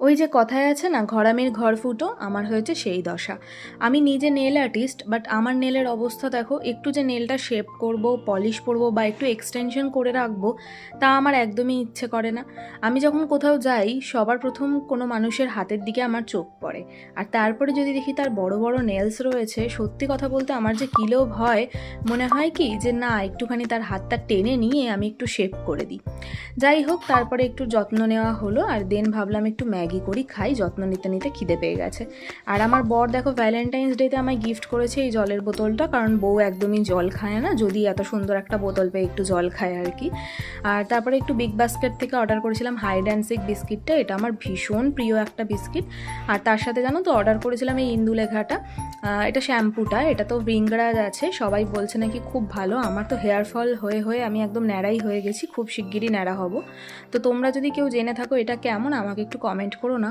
ওই যে কথায় আছে না, ঘরামির ঘর ফুটো, আমার হয়েছে সেই দশা। আমি নিজে নেল আর্টিস্ট, বাট আমার নেলের অবস্থা দেখো। একটু যে নেলটা শেপ করব, পলিশ করব বা একটু এক্সটেনশন করে রাখবো, তা আমার একদমই ইচ্ছে করে না। আমি যখন কোথাও যাই, সবার প্রথম কোনো মানুষের হাতের দিকে আমার চোখ পড়ে, আর তারপরে যদি দেখি তার বড় বড় নেলস রয়েছে, সত্যি কথা বলতে আমার যে কি লোভ হয়, মনে হয় কি যে না, একটুখানি তার হাতটা টেনে নিয়ে আমি একটু শেপ করে দিই। যাই হোক, তারপরে একটু যত্ন নেওয়া হলো, আর দেন ভাবলাম একটু ম্যাগি করি খাই, যত্ন নিতে নিতে খিদে পেয়ে গেছে। আর আমার বর দেখো ভ্যালেন্টাইন্স ডেতে আমায় গিফট করেছে এই জলের বোতলটা, কারণ বউ একদমই জল খায় না, যদি এত সুন্দর একটা বোতল পেয়ে একটু জল খায় আর কি। আর তারপরে একটু বিগ বাস্কেট থেকে অর্ডার করেছিলাম হাইড অ্যান্ড সিক বিস্কিটটা, এটা আমার ভীষণ প্রিয় একটা বিস্কিট। আর তার সাথে জানো তো অর্ডার করেছিলাম এই ইন্দুলেখাটা, এটা শ্যাম্পুটা, এটা তো রিংরাজ আছে, সবাই বলছে নাকি খুব ভালো। আমার তো হেয়ার ফল হয়ে হয়ে আমি একদম ন্যাড়াই হয়ে গেছি, খুব শিগগিরই ন্যাড়া হব। তো তোমরা যদি কেউ জেনে থাকো এটা কেমন, আমাকে একটু কমেন্ট করো না।